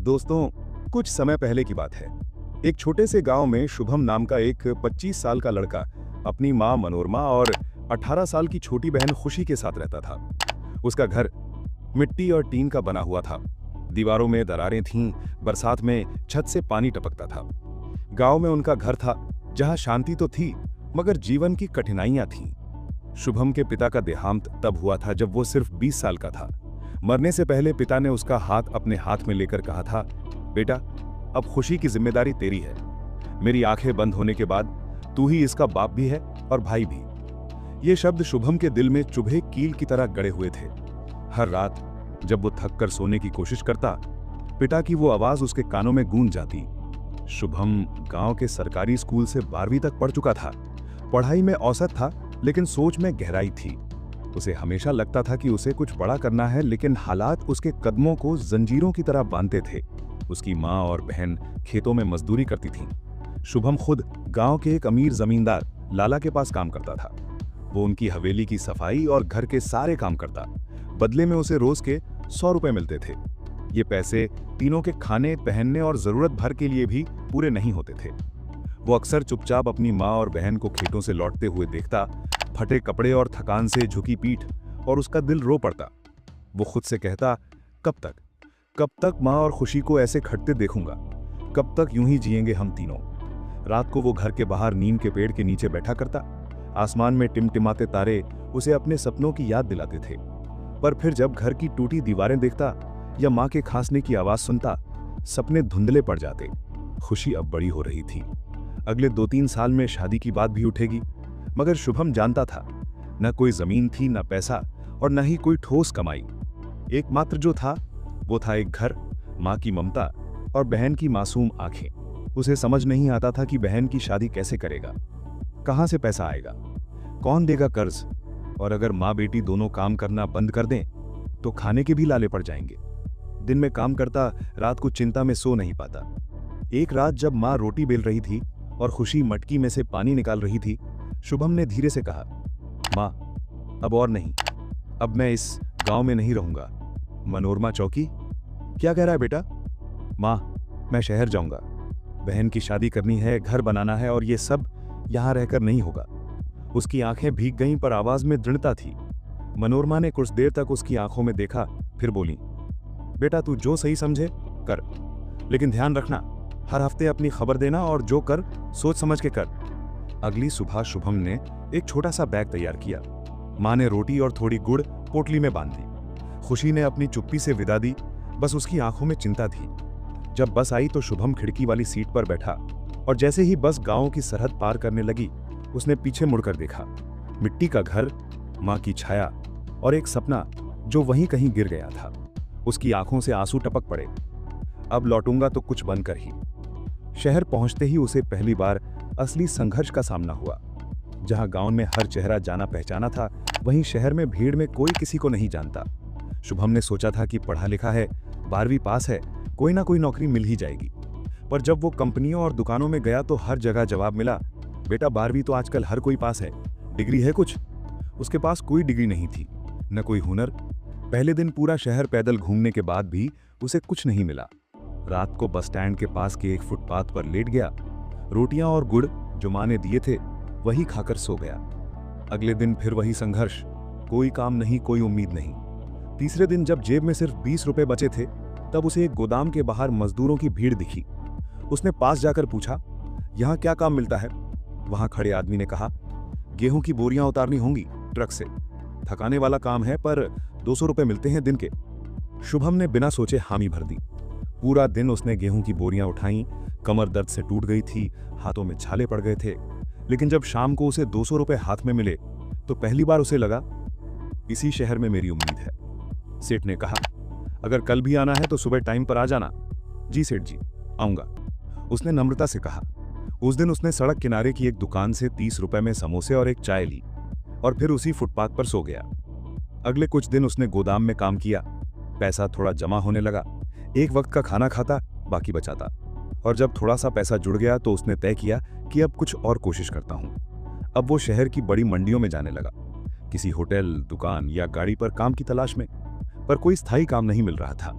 दोस्तों, कुछ समय पहले की बात है। एक छोटे से गांव में शुभम नाम का एक 25 साल का लड़का अपनी मां मनोरमा और 18 साल की छोटी बहन खुशी के साथ रहता था। उसका घर मिट्टी और टीन का बना हुआ था। दीवारों में दरारें थीं, बरसात में छत से पानी टपकता था। गांव में उनका घर था जहां शांति तो थी, मगर जीवन की कठिनाइयां थीं। शुभम के पिता का देहांत तब हुआ था जब वो सिर्फ 20 साल का था। मरने से पहले पिता ने उसका हाथ अपने हाथ में लेकर कहा था, बेटा, अब खुशी की जिम्मेदारी तेरी है। मेरी आंखें बंद होने के बाद तू ही इसका बाप भी है और भाई भी। ये शब्द शुभम के दिल में चुभे कील की तरह गड़े हुए थे। हर रात जब वो थक कर सोने की कोशिश करता, पिता की वो आवाज उसके कानों में गूंज जाती। शुभम गांव के सरकारी स्कूल से 12वीं तक पढ़ चुका था। पढ़ाई में औसत था, लेकिन सोच में गहराई थी। उसे हमेशा लगता था कि उसे कुछ बड़ा करना है, लेकिन हालात उसके कदमों को जंजीरों की तरह बांधते थे। उसकी माँ और बहन खेतों में मजदूरी करती थीं। शुभम खुद गांव के एक अमीर जमींदार लाला के पास काम करता था। वो उनकी हवेली की सफाई और घर के सारे काम करता। बदले में उसे रोज के 100 रुपए मिलते थे। ये पैसे तीनों के खाने, पहनने और जरूरत भर के लिए भी पूरे नहीं होते थे। वो अक्सर चुपचाप अपनी माँ और बहन को खेतों से लौटते हुए देखता, फटे कपड़े और थकान से झुकी पीठ, और उसका दिल रो पड़ता। वो खुद से कहता, कब तक माँ और खुशी को ऐसे खटते देखूंगा? कब तक यूं ही जिएंगे हम तीनों? रात को वो घर के बाहर नीम के पेड़ के नीचे बैठा करता। आसमान में टिमटिमाते तारे उसे अपने सपनों की याद दिलाते थे। पर फिर जब घर की टूटी दीवारें देखता या माँ के खांसने की आवाज सुनता, सपने धुंधले पड़ जाते। खुशी अब बड़ी हो रही थी। अगले 2-3 साल में शादी की बात भी उठेगी, मगर शुभम जानता था, न कोई जमीन थी, न पैसा, और न ही कोई ठोस कमाई। एकमात्र जो था वो था एक घर, माँ की ममता और बहन की मासूम आंखें। उसे समझ नहीं आता था कि बहन की शादी कैसे करेगा, कहां से पैसा आएगा, कौन देगा कर्ज, और अगर माँ बेटी दोनों काम करना बंद कर दें तो खाने के भी लाले पड़ जाएंगे। दिन में काम करता, रात को चिंता में सो नहीं पाता। एक रात जब माँ रोटी बेल रही थी और खुशी मटकी में से पानी निकाल रही थी, शुभम ने धीरे से कहा, माँ, अब और नहीं, अब मैं इस गांव में नहीं रहूंगा। मनोरमा चौकी? क्या कह रहा है बेटा? माँ, मैं शहर जाऊंगा। बहन की शादी करनी है, घर बनाना है, और ये सब यहां रहकर नहीं होगा। उसकी आंखें भीग गईं, पर आवाज में दृढ़ता थी। मनोरमा ने कुछ देर तक उसकी आंखों में देखा, फिर बोली, बेटा, तू जो सही समझे कर, लेकिन ध्यान रखना, हर हफ्ते अपनी खबर देना, और जो कर सोच समझ के कर। अगली सुबह शुभम ने एक छोटा सा बैग तैयार किया। माँ ने रोटी और थोड़ी गुड़ पोटली में बांध दी। खुशी ने अपनी चुप्पी से विदा दी, बस उसकी आंखों में चिंता थी। जब बस आई तो शुभम खिड़की वाली सीट पर बैठा, और जैसे ही बस गांव की सरहद पार करने लगी, उसने पीछे मुड़कर देखा। मिट्टी का घर, माँ की छाया, और एक सपना जो वहीं कहीं गिर गया था। उसकी आंखों से आंसू टपक पड़े। अब लौटूंगा तो कुछ बनकर ही। शहर पहुंचते ही उसे पहली बार असली संघर्ष का सामना हुआ। जहां गांव में हर चेहरा जाना पहचाना था, वहीं शहर में भीड़ में कोई किसी को नहीं जानता। शुभम ने सोचा था कि पढ़ा लिखा है, 12वीं पास है, कोई ना कोई नौकरी मिल ही जाएगी। पर जब वो कंपनियों और दुकानों में गया तो हर जगह जवाब मिला, बेटा, 12वीं तो आजकल हर कोई पास है, डिग्री है कुछ? उसके पास कोई डिग्री नहीं थी, न कोई हुनर। पहले दिन पूरा शहर पैदल घूमने के बाद भी उसे कुछ नहीं मिला। रात को बस स्टैंड के पास के एक फुटपाथ पर लेट गया। रोटियां और गुड़ जो माँ ने दिए थे, वही खाकर सो गया। अगले दिन फिर वही संघर्ष, कोई काम नहीं, कोई उम्मीद नहीं। तीसरे दिन जब जेब में सिर्फ 20 रुपए बचे थे, तब उसे एक गोदाम के बाहर मजदूरों की भीड़ दिखी। उसने पास जाकर पूछा, यहाँ क्या काम मिलता है? वहां खड़े आदमी ने कहा, गेहूं की बोरियां उतारनी होंगी ट्रक से। थकाने वाला काम है, पर 200 रुपए मिलते हैं दिन के। शुभम ने बिना सोचे हामी भर दी। पूरा दिन उसने गेहूं की बोरियां उठाई। कमर दर्द से टूट गई थी, हाथों में छाले पड़ गए थे। लेकिन जब शाम को उसे 200 रुपए हाथ में मिले तो पहली बार उसे लगा, इसी शहर में मेरी उम्मीद है। सेठ ने कहा, अगर कल भी आना है तो सुबह टाइम पर आ जाना। जी सेठ जी, आऊंगा, उसने नम्रता से कहा। उस दिन उसने सड़क किनारे की एक दुकान से 30 रुपए में समोसे और एक चाय ली, और फिर उसी फुटपाथ पर सो गया। अगले कुछ दिन उसने गोदाम में काम किया। पैसा थोड़ा जमा होने लगा। एक वक्त का खाना खाता, बाकी बचाता। और जब थोड़ा सा पैसा जुड़ गया तो उसने तय किया कि अब कुछ और कोशिश करता हूं। अब वो शहर की बड़ी मंडियों में जाने लगा, किसी होटल, दुकान या गाड़ी पर काम की तलाश में। पर कोई स्थायी काम नहीं मिल रहा था।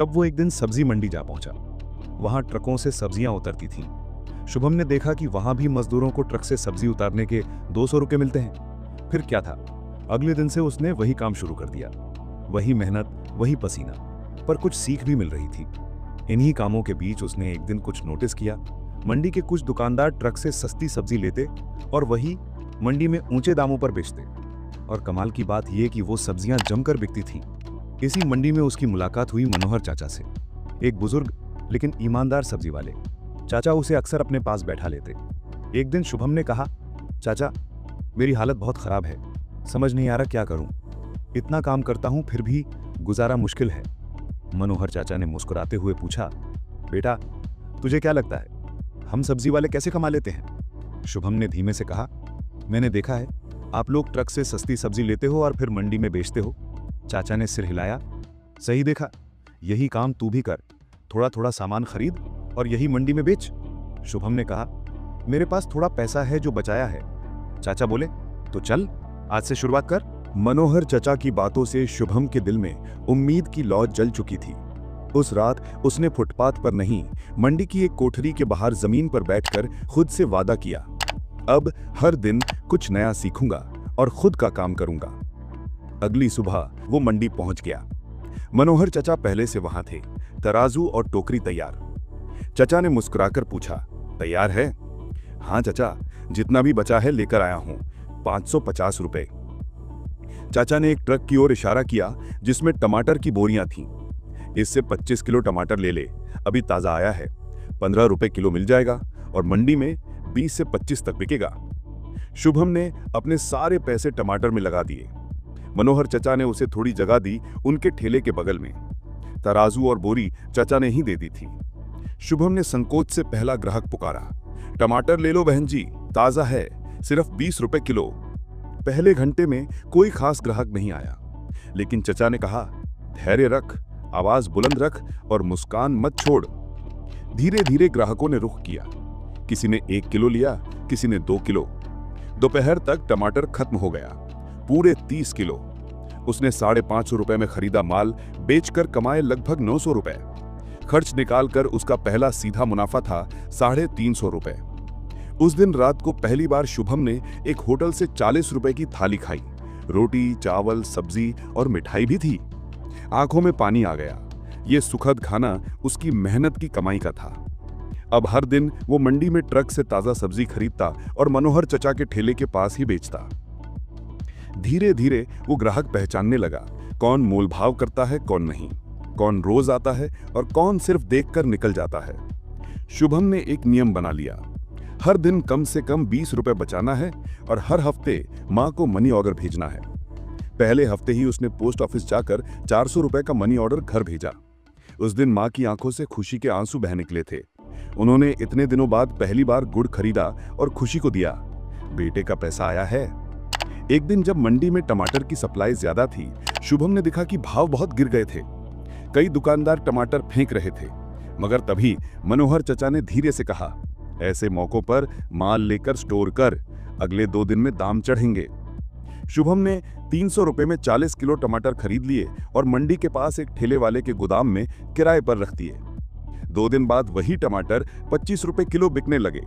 तब वो एक दिन सब्जी मंडी जा पहुंचा। वहां ट्रकों से सब्जियां उतरती थीं। शुभम ने देखा कि वहां भी मजदूरों को ट्रक से सब्जी उतारने के 200 रुपये मिलते हैं। फिर क्या था, अगले दिन से उसने वही काम शुरू कर दिया। वही मेहनत, वही पसीना, पर कुछ सीख भी मिल रही थी। इन्हीं कामों के बीच उसने एक दिन कुछ नोटिस किया। मंडी के कुछ दुकानदार ट्रक से सस्ती सब्जी लेते और वही मंडी में ऊंचे दामों पर बेचते। और कमाल की बात यह कि वो सब्जियां जमकर बिकती थीं। इसी मंडी में उसकी मुलाकात हुई मनोहर चाचा से, एक बुजुर्ग लेकिन ईमानदार सब्जी वाले। चाचा उसे अक्सर अपने पास बैठा लेते। एक दिन शुभम ने कहा, चाचा मेरी हालत बहुत खराब है, समझ नहीं आ रहा क्या करूं। इतना काम करता हूं फिर भी गुजारा मुश्किल है। मनोहर चाचा ने मुस्कुराते हुए पूछा, बेटा तुझे क्या लगता है हम सब्जी वाले कैसे कमा लेते हैं? शुभम ने धीमे से कहा, मैंने देखा है आप लोग ट्रक से सस्ती सब्जी लेते हो और फिर मंडी में बेचते हो। चाचा ने सिर हिलाया, सही देखा, यही काम तू भी कर। थोड़ा थोड़ा सामान खरीद और यही मंडी में बेच। शुभम ने कहा, मेरे पास थोड़ा पैसा है जो बचाया है। चाचा बोले, तो चल आज से शुरुआत कर। मनोहर चाचा की बातों से शुभम के दिल में उम्मीद की लौ जल चुकी थी। उस रात उसने फुटपाथ पर नहीं, मंडी की एक कोठरी के बाहर जमीन पर बैठकर खुद से वादा किया, अब हर दिन कुछ नया सीखूंगा और खुद का काम करूंगा। अगली सुबह वो मंडी पहुंच गया। मनोहर चाचा पहले से वहां थे, तराजू और टोकरी तैयार। चाचा ने मुस्कुराकर पूछा, तैयार है? हाँ चाचा, जितना भी बचा है लेकर आया हूं, 550 रुपए। चाचा ने एक ट्रक की ओर इशारा किया जिसमें टमाटर की बोरियां थीं। इससे 25 किलो टमाटर ले ले, अभी ताजा आया है, 15 रुपए किलो मिल जाएगा और मंडी में 20 से 25 तक बिकेगा। शुभम ने अपने सारे पैसे टमाटर में लगा दिए। मनोहर चाचा ने उसे थोड़ी जगह दी उनके ठेले के बगल में। तराजू और बोरी चाचा ने ही दे दी थी। शुभम ने संकोच से पहला ग्राहक पुकारा, टमाटर ले लो बहन जी, ताजा है, सिर्फ 20 रुपए किलो। पहले घंटे में कोई खास ग्राहक नहीं आया, लेकिन चचा ने कहा, धैर्य रख, आवाज बुलंद रख और मुस्कान मत छोड़। धीरे धीरे ग्राहकों ने रुख किया। किसी ने 1 किलो लिया, किसी ने 2 किलो। दोपहर तक टमाटर खत्म हो गया, पूरे 30 किलो। उसने 550 रुपए में खरीदा माल बेचकर कमाए लगभग 900 रुपए। खर्च निकालकर उसका पहला सीधा मुनाफा था 350 रुपए। उस दिन रात को पहली बार शुभम ने एक होटल से 40 रुपए की थाली खाई। रोटी, चावल, सब्जी और मिठाई भी थी। आंखों में पानी आ गया। ये सुखद खाना उसकी मेहनत की कमाई का था। अब हर दिन वो मंडी में ट्रक से ताजा सब्जी खरीदता और मनोहर चचा के ठेले के पास ही बेचता। धीरे धीरे वो ग्राहक पहचानने लगा, कौन मोलभाव करता है, कौन नहीं, कौन रोज आता है और कौन सिर्फ देखकर निकल जाता है। शुभम ने एक नियम बना लिया, हर दिन कम से कम 20 रुपए बचाना है और हर हफ्ते मां को मनी ऑर्डर भेजना है। पहले हफ्ते ही उसने पोस्ट ऑफिस जाकर 400 रुपए का मनी ऑर्डर घर भेजा। उस दिन मां की आंखों से खुशी के आंसू बह निकले थे। उन्होंने इतने दिनों बाद पहली बार गुड़ खरीदा और खुशी को दिया, बेटे का पैसा आया है। एक दिन जब मंडी में टमाटर की सप्लाई ज्यादा थी, शुभम ने देखा कि भाव बहुत गिर गए थे। कई दुकानदार टमाटर फेंक रहे थे, मगर तभी मनोहर चचा ने धीरे से कहा, ऐसे मौकों पर माल लेकर स्टोर कर, अगले 2 दिन में दाम चढ़ेंगे। शुभम ने 300 रुपए में 40 किलो टमाटर खरीद लिए और मंडी के पास एक ठेले वाले के गोदाम में किराए पर रख दिए। 2 दिन बाद वही टमाटर 25 रुपए किलो बिकने लगे।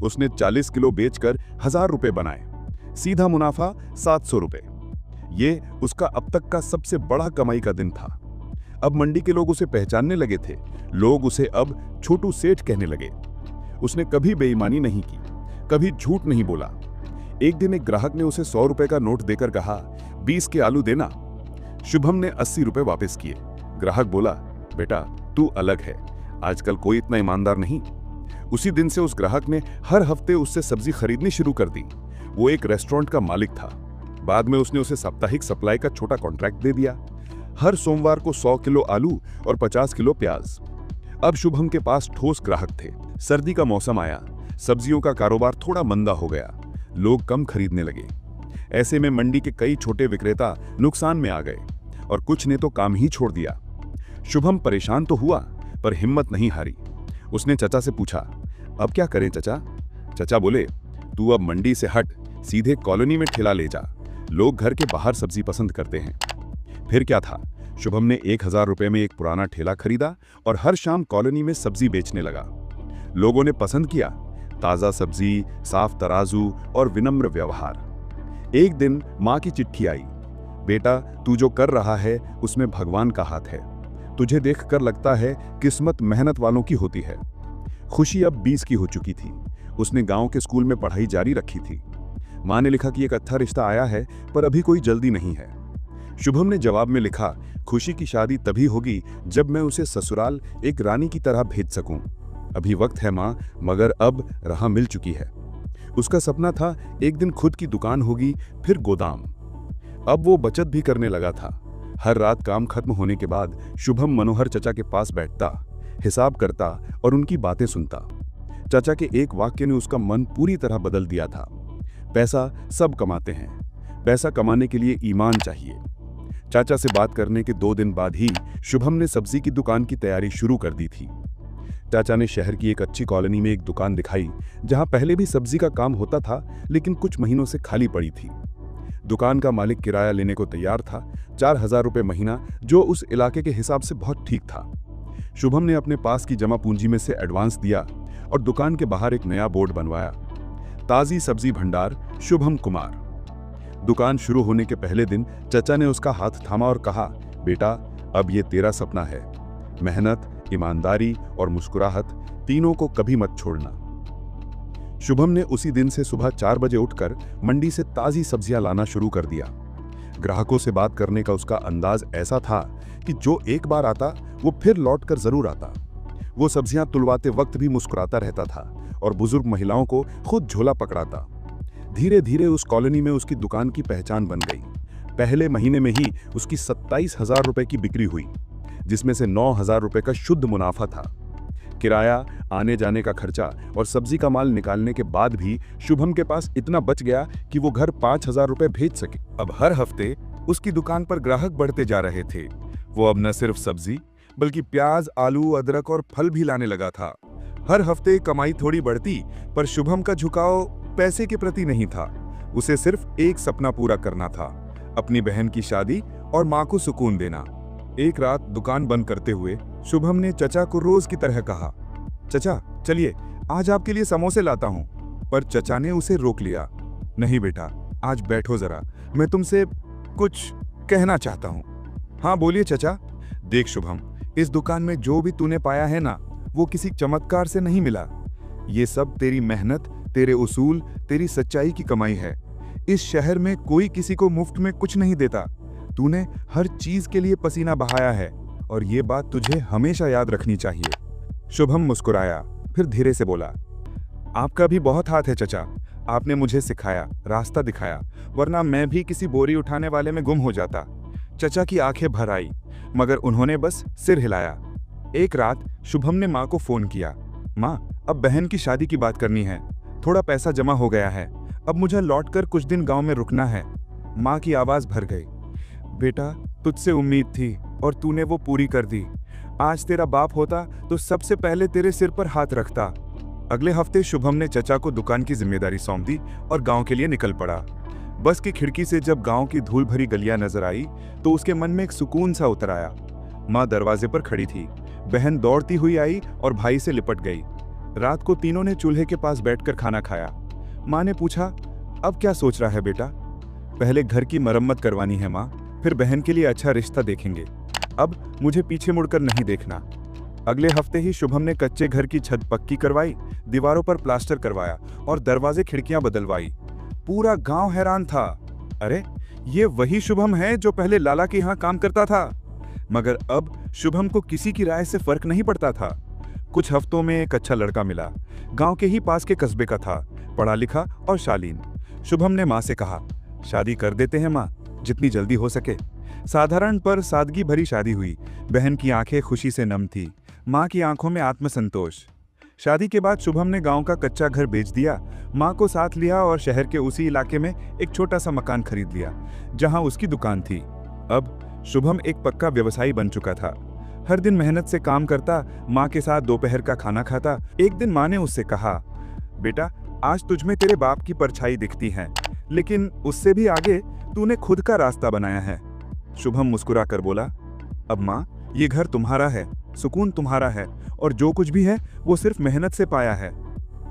उसने 40 किलो बेचकर 1000 रुपए बनाए। सीधा मुनाफा 700 रुपए। ये उसका अब तक का सबसे बड़ा कमाई का दिन था। अब मंडी के लोग उसे पहचानने लगे थे। लोग उसे अब छोटू सेठ कहने लगे। उसने कभी बेईमानी नहीं की, कभी झूठ नहीं बोला। एक दिन एक ग्राहक ने उसे 100 रुपए का नोट देकर कहा, 20 के आलू देना। शुभम ने 80 रुपए वापस किए। ग्राहक बोला, बेटा तू अलग है, आजकल कोई इतना ईमानदार नहीं। उसी दिन से उस ग्राहक ने हर हफ्ते उससे सब्जी खरीदनी शुरू कर दी। वो एक रेस्टोरेंट का मालिक था। बाद में उसने उसे साप्ताहिक सप्लाई का छोटा कॉन्ट्रैक्ट दे दिया। हर सोमवार को 100 किलो आलू और 50 किलो प्याज। अब शुभम के पास ठोस ग्राहक थे। सर्दी का मौसम आया, सब्जियों का कारोबार थोड़ा मंदा हो गया, लोग कम खरीदने लगे। ऐसे में मंडी के कई छोटे विक्रेता नुकसान में आ गए और कुछ ने तो काम ही छोड़ दिया। शुभम परेशान तो हुआ, पर हिम्मत नहीं हारी। उसने चचा से पूछा, अब क्या करें चचा? चचा बोले, तू अब मंडी से हट, सीधे कॉलोनी में ठेला ले जा। लोग घर के बाहर सब्जी पसंद करते हैं। फिर क्या था, शुभम ने 1000 रुपए में एक पुराना ठेला खरीदा और हर शाम कॉलोनी में सब्जी बेचने लगा। लोगों ने पसंद किया, ताज़ा सब्जी, साफ तराजू और विनम्र व्यवहार। एक दिन माँ की चिट्ठी आई, बेटा तू जो कर रहा है उसमें भगवान का हाथ है, तुझे देखकर लगता है किस्मत मेहनत वालों की होती है। खुशी अब 20 की हो चुकी थी। उसने गांव के स्कूल में पढ़ाई जारी रखी थी। माँ ने लिखा कि एक अच्छा रिश्ता आया है पर अभी कोई जल्दी नहीं है। शुभम ने जवाब में लिखा, खुशी की शादी तभी होगी जब मैं उसे ससुराल एक रानी की तरह भेज सकूं। अभी वक्त है माँ, मगर अब राह मिल चुकी है। उसका सपना था एक दिन खुद की दुकान होगी, फिर गोदाम। अब वो बचत भी करने लगा था। हर रात काम खत्म होने के बाद शुभम मनोहर चचा के पास बैठता, हिसाब करता और उनकी बातें सुनता। चाचा के एक वाक्य ने उसका मन पूरी तरह बदल दिया था। पैसा सब कमाते हैं, पैसा कमाने के लिए ईमान चाहिए। चाचा से बात करने के 2 दिन बाद ही शुभम ने सब्जी की दुकान की तैयारी शुरू कर दी थी। चाचा ने शहर की एक अच्छी कॉलोनी में एक दुकान दिखाई, जहां पहले भी सब्जी का काम होता था लेकिन कुछ महीनों से खाली पड़ी थी। दुकान का मालिक किराया लेने को तैयार था, 4000 रुपये महीना, जो उस इलाके के हिसाब से बहुत ठीक था। शुभम ने अपने पास की जमा पूंजी में से एडवांस दिया और दुकान के बाहर एक नया बोर्ड बनवाया, ताज़ी सब्जी भंडार शुभम कुमार। दुकान शुरू होने के पहले दिन चचा ने उसका हाथ थामा और कहा, बेटा अब ये तेरा सपना है। मेहनत, ईमानदारी और मुस्कुराहट तीनों को कभी मत छोड़ना। शुभम ने उसी दिन से सुबह 4 बजे उठकर मंडी से ताज़ी सब्जियां लाना शुरू कर दिया। ग्राहकों से बात करने का उसका अंदाज ऐसा था कि जो एक बार आता वो फिर लौटकर जरूर आता। वो सब्जियां तुलवाते वक्त भी मुस्कुराता रहता था और बुजुर्ग महिलाओं को खुद झोला पकड़ाता। धीरे धीरे उस कॉलोनी में उसकी दुकान की पहचान बन गई। पहले महीने में ही उसकी 27,000 रुपए की बिक्री हुई, जिसमें से 9,000 रुपए का शुद्ध मुनाफा था। किराया, आने जाने का खर्चा और सब्जी का माल निकालने के बाद भी शुभम के पास इतना बच गया कि वो घर 5,000 रुपए भेज सके। अब हर हफ्ते उसकी दुकान पर ग्राहक बढ़ते जा रहे थे। वो अब न सिर्फ सब्जी बल्कि प्याज, आलू, अदरक और फल भी लाने लगा था। हर हफ्ते कमाई थोड़ी बढ़ती, पर शुभम का झुकाव पैसे के प्रति नहीं था। उसे सिर्फ एक सपना पूरा करना था, अपनी बहन की शादी और माँ को सुकून देना। एक रात दुकान बंद करते हुए शुभम ने चचा को रोज की तरह कहा, चचा चलिए आज आपके लिए समोसे लाता हूँ। पर चचा ने उसे रोक लिया। नहीं बेटा, आज बैठो जरा, मैं तुमसे कुछ कहना चाहता हूँ। हाँ बोलिए चचा। देख शुभम, इस दुकान में जो भी तूने पाया है ना, वो किसी चमत्कार से नहीं मिला। ये सब तेरी मेहनत, तेरे उसूल, तेरी सच्चाई की कमाई है। इस शहर में कोई किसी को मुफ्त में कुछ नहीं देता। तूने हर चीज के लिए पसीना बहाया है और ये बात तुझे हमेशा याद रखनी चाहिए। शुभम मुस्कुराया, फिर धीरे से बोला, आपका भी बहुत हाथ है चचा। आपने मुझे सिखाया, रास्ता दिखाया, वरना मैं भी किसी बोरी उठाने वाले में गुम हो जाता। चचा की आंखें भर आई, मगर उन्होंने बस सिर हिलाया। एक रात शुभम ने माँ को फोन किया, माँ अब बहन की शादी की बात करनी है, थोड़ा पैसा जमा हो गया है, अब मुझे लौटकर कुछ दिन गांव में रुकना है। माँ की आवाज भर गई, बेटा तुझसे उम्मीद थी और तूने वो पूरी कर दी। आज तेरा बाप होता तो सबसे पहले तेरे सिर पर हाथ रखता। अगले हफ्ते शुभम ने चचा को दुकान की जिम्मेदारी सौंप दी और गांव के लिए निकल पड़ा। बस की खिड़की से जब गांव की धूल भरी गलियां नजर आई तो उसके मन में एक सुकून सा उतर आया। माँ दरवाजे पर खड़ी थी, बहन दौड़ती हुई आई और भाई से लिपट गई। रात को तीनों ने चूल्हे के पास बैठकर खाना खाया। माँ ने पूछा, अब क्या सोच रहा है बेटा? पहले घर की मरम्मत करवानी है माँ, फिर बहन के लिए अच्छा रिश्ता देखेंगे। अब मुझे पीछे मुड़कर नहीं देखना। अगले हफ्ते ही शुभम ने कच्चे घर की छत पक्की करवाई, दीवारों पर प्लास्टर करवाया और दरवाजे खिड़कियां बदलवाई। पूरा गांव हैरान था। अरे ये वही शुभम है जो पहले लाला के यहाँ काम करता था। मगर अब शुभम को किसी की राय से फर्क नहीं पड़ता था। कुछ हफ्तों में एक अच्छा लड़का मिला, गांव के ही पास के कस्बे का था, पढ़ा लिखा और शालीन। शुभम ने माँ से कहा, शादी कर देते हैं माँ, जितनी जल्दी हो सके। साधारण पर सादगी भरी शादी हुई। बहन की आंखें खुशी से नम थी, माँ की आंखों में आत्मसंतोष। शादी के बाद शुभम ने गांव का कच्चा घर बेच दिया, माँ को साथ लिया और शहर के उसी इलाके में एक छोटा सा मकान खरीद लिया, जहां उसकी दुकान थी। अब शुभम एक पक्का व्यवसायी बन चुका था। हर दिन मेहनत से काम करता, माँ के साथ दोपहर का खाना खाता। एक दिन माँ ने उससे कहा, बेटा आज तुझमें तेरे बाप की परछाई दिखती है, लेकिन उससे भी आगे तूने खुद का रास्ता बनाया है। शुभम मुस्कुरा कर बोला, अब माँ, ये घर तुम्हारा है, सुकून तुम्हारा है, और जो कुछ भी है वो सिर्फ मेहनत से पाया है।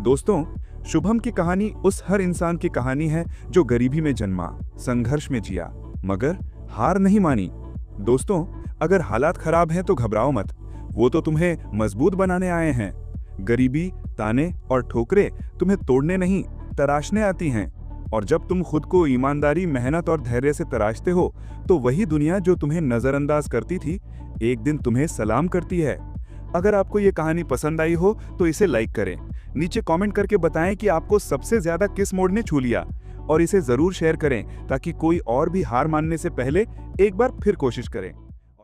दोस्तों, शुभम की कहानी उस हर इंसान की कहानी है जो गरीबी में जन्मा, संघर्ष में जिया, मगर हार नहीं मानी। दोस्तों, अगर हालात खराब हैं तो घबराओ मत, वो तो तुम्हें मजबूत बनाने आए हैं। गरीबी, ताने और ठोकरें तुम्हें तोड़ने नहीं, तराशने आती हैं। और जब तुम खुद को ईमानदारी, मेहनत और धैर्य से तराशते हो, तो वही दुनिया जो तुम्हें नजरअंदाज करती थी, एक दिन तुम्हें सलाम करती है। अगर आपको ये कहानी पसंद आई हो तो इसे लाइक करें, नीचे कमेंट करके बताएं कि आपको सबसे ज्यादा किस मोड़ ने छू लिया, और इसे जरूर शेयर करें ताकि कोई और भी हार मानने से पहले एक बार फिर कोशिश करें।